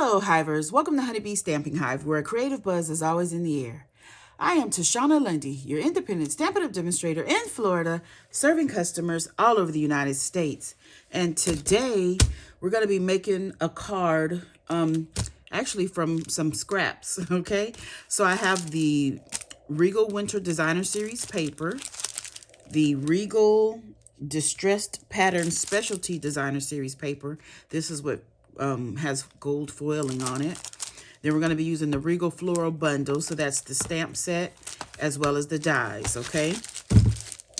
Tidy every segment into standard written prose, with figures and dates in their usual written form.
Hello, Hivers. Welcome to Honeybee Stamping Hive, where a creative buzz is always in the air. I am Tashana Lundy, your independent Stampin' Up! Demonstrator in Florida, serving customers all over the United States. And today, we're going to be making a card, actually from some scraps, okay? So I have the Regal Winter Designer Series paper, the Regal Distressed Pattern Specialty Designer Series paper. This is what has gold foiling on it. Then we're going to be using the Regal Floral Bundle. So that's the stamp set as well as the dies, okay?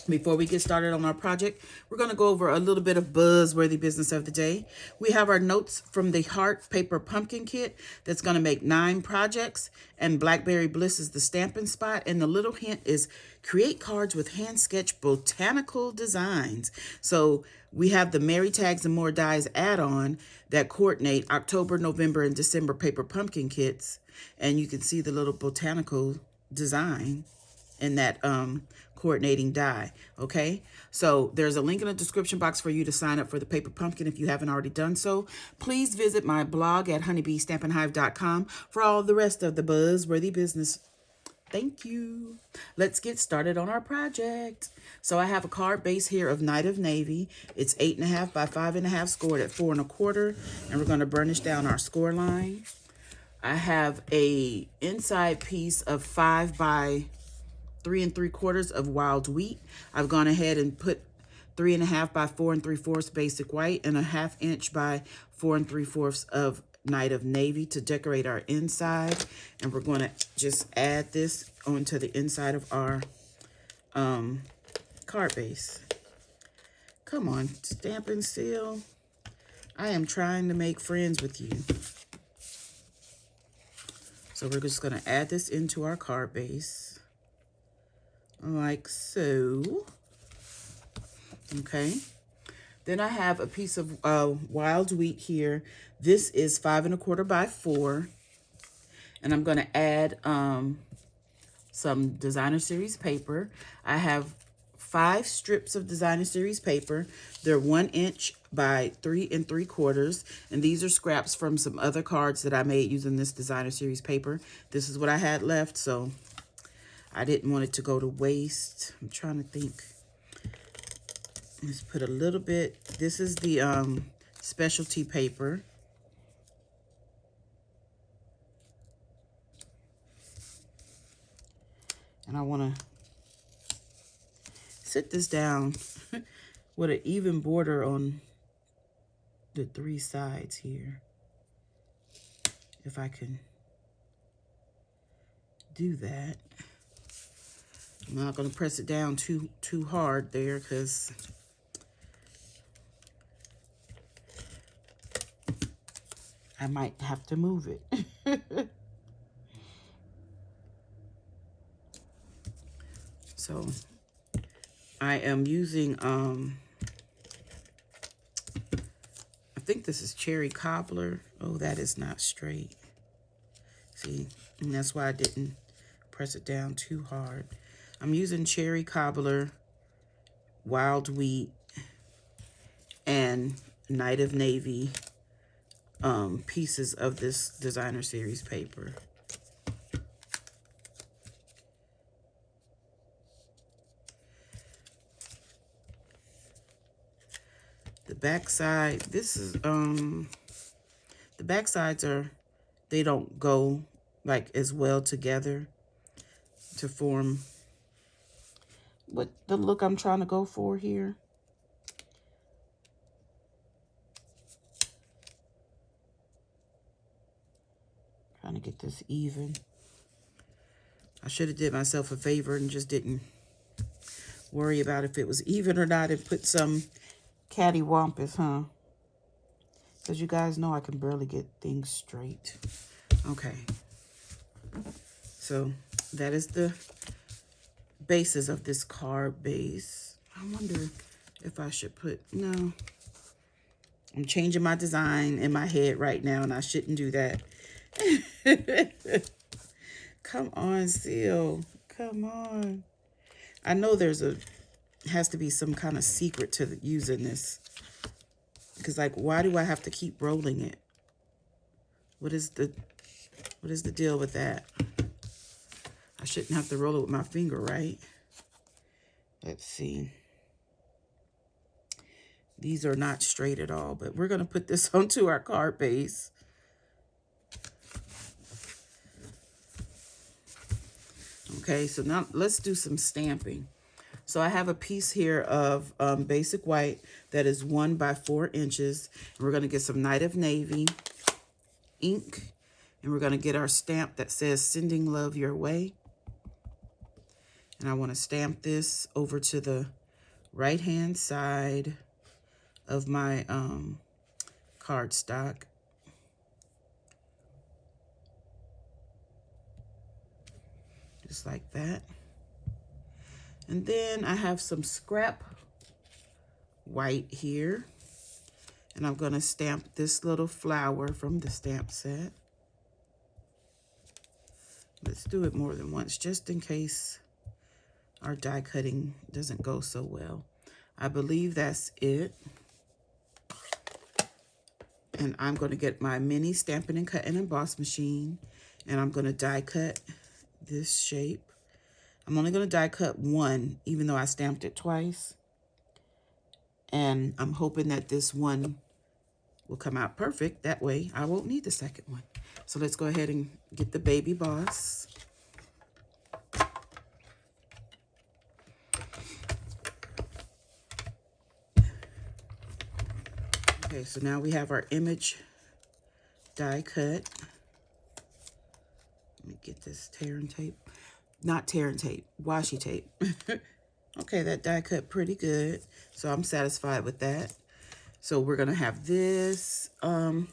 Before we get started on our project, we're going to go over a little bit of buzzworthy business of the day. We have our notes from the Heart Paper Pumpkin Kit that's going to make 9 projects, and Blackberry Bliss is the stamping spot. And the little hint is create cards with hand sketch botanical designs. So we have the Mary Tags and More Dies add-on that coordinate October, November, and December paper pumpkin kits. And you can see the little botanical design in that coordinating die, okay? So there's a link in the description box for you to sign up for the paper pumpkin if you haven't already done so. Please visit my blog at honeybeestampinhive.com for all the rest of the buzzworthy business. Thank you. Let's get started on our project. So I have a card base here of Night of Navy. It's 8.5 by 5.5, scored at 4 1/4, and we're going to burnish down our score line. I have a inside piece of 5 by 3 3/4 of wild wheat. I've gone ahead and put 3.5 by 4 3/4 basic white and a 1/2 inch by 4 3/4 of Night of Navy to decorate our inside. And we're going to just add this onto the inside of our card base. Come on, stamp and seal. I am trying to make friends with you. So we're just going to add this into our card base. Like so. Okay. Then I have a piece of wild wheat here. This is 5 1/4 by 4. And I'm going to add some Designer Series paper. I have 5 strips of Designer Series paper. They're 1 inch by 3 3/4. And these are scraps from some other cards that I made using this Designer Series paper. This is what I had left, so I didn't want it to go to waste. I'm trying to think. Let's put a little bit. This is the specialty paper. And I want to sit this down with an even border on the 3 sides here. If I can do that. I'm not going to press it down too hard there because I might have to move it. So I am using, I think this is cherry cobbler. Oh, that is not straight. See, and that's why I didn't press it down too hard. I'm using cherry cobbler, wild wheat, and Night of Navy pieces of this Designer Series paper. The back side, this is the back sides are, they don't go like as well together to form what the look I'm trying to go for here. Trying to get this even. I should have did myself a favor and just didn't worry about if it was even or not and put some cattywampus, huh? Because you guys know I can barely get things straight. Okay. So that is the basis of this card base. I wonder if I should put, no. I'm changing my design in my head right now and I shouldn't do that. Come on, seal. Come on. I know has to be some kind of secret to using this. Because, like, why do I have to keep rolling it? What is the deal with that? I shouldn't have to roll it with my finger, right? Let's see. These are not straight at all, but we're going to put this onto our card base. Okay, so now let's do some stamping. So I have a piece here of basic white that is 1 by 4 inches. And we're going to get some Night of Navy ink. And we're going to get our stamp that says Sending Love Your Way. And I want to stamp this over to the right-hand side of my cardstock. Just like that. And then I have some scrap white here. And I'm going to stamp this little flower from the stamp set. Let's do it more than once, just in case our die cutting doesn't go so well. I believe that's it. And I'm going to get my mini Stampin' and Cut and Emboss machine. And I'm going to die cut this shape. I'm only going to die cut one, even though I stamped it twice. And I'm hoping that this one will come out perfect. That way I won't need the second one. So let's go ahead and get the baby boss. Okay, so now we have our image die cut. Let me get this tear and tape. Not tear and tape, washi tape. Okay, that die cut pretty good. So I'm satisfied with that. So we're gonna have this. And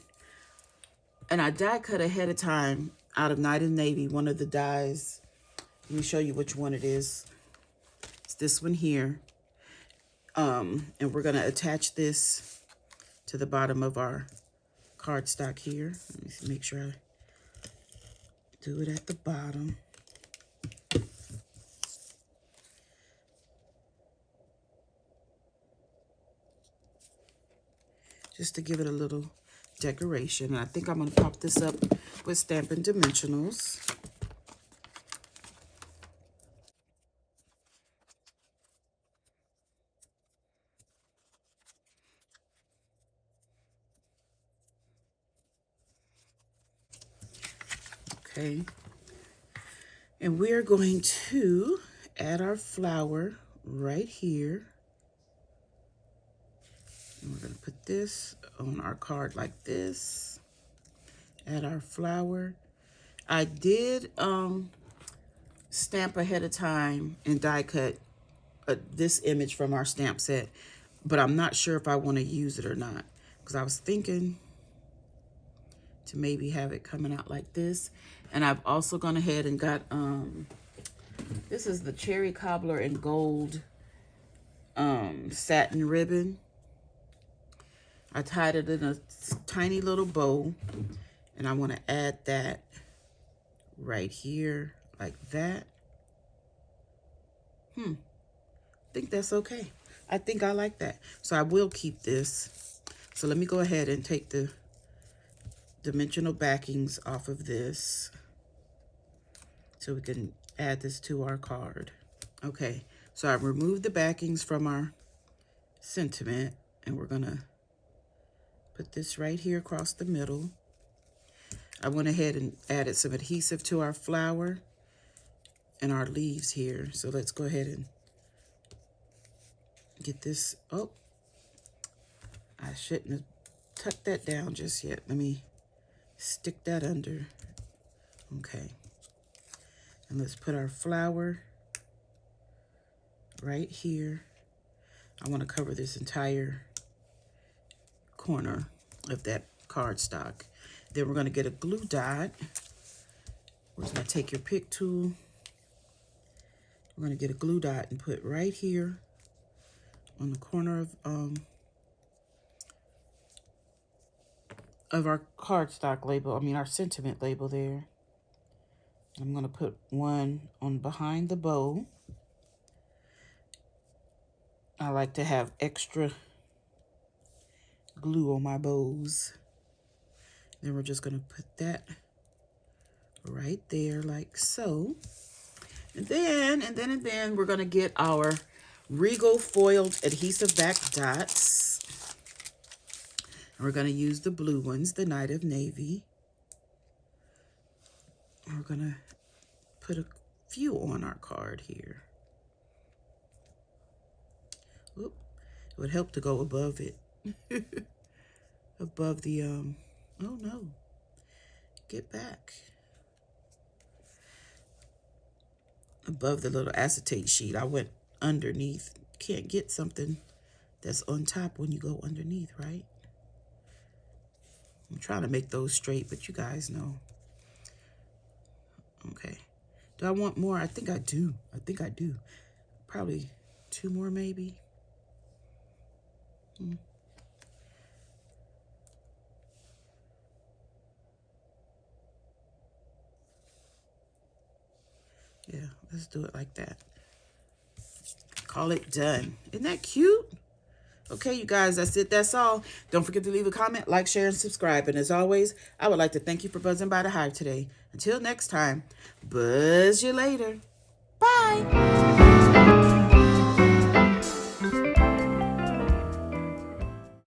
I die cut ahead of time out of Night of Navy, one of the dies. Let me show you which one it is. It's this one here. And we're gonna attach this to the bottom of our cardstock here. Let me make sure I do it at the bottom. Just to give it a little decoration. And I think I'm going to pop this up with Stampin' Dimensionals. Okay. And we are going to add our flower right here. And we're going to put this on our card like this. Add our flower. I did stamp ahead of time and die cut this image from our stamp set, but I'm not sure if I want to use it or not, because I was thinking to maybe have it coming out like this. And I've also gone ahead and got this is the Cherry Cobbler in gold satin ribbon. I tied it in a tiny little bow, and I want to add that right here like that. I think that's okay. I think I like that. So I will keep this. So let me go ahead and take the dimensional backings off of this so we can add this to our card. Okay, so I've removed the backings from our sentiment, and we're gonna put this right here across the middle. I went ahead and added some adhesive to our flower and our leaves here. So let's go ahead and get this. Oh, I shouldn't have tucked that down just yet. Let me stick that under. Okay. And let's put our flower right here. I want to cover this entire corner of that cardstock. Then we're going to get a glue dot. We're going to take your pick tool. We're going to get a glue dot and put right here on the corner of our cardstock label. I mean our sentiment label there. I'm going to put one on behind the bow. I like to have extra glue on my bows. Then we're just going to put that right there like so. And then we're going to get our Regal foiled adhesive-backed dots. And we're going to use the blue ones, the Night of Navy. And we're going to put a few on our card here. Oop. It would help to go above it. Above the, oh no. Get back. Above the little acetate sheet. I went underneath. Can't get something that's on top when you go underneath, right? I'm trying to make those straight, but you guys know. Okay. Do I want more? I think I do. I think I do. Probably 2 more maybe. Yeah, let's do it like that. Call it done. Isn't that cute? Okay, you guys, that's it. That's all. Don't forget to leave a comment, like, share, and subscribe. And as always, I would like to thank you for buzzing by the hive today. Until next time, buzz you later. Bye.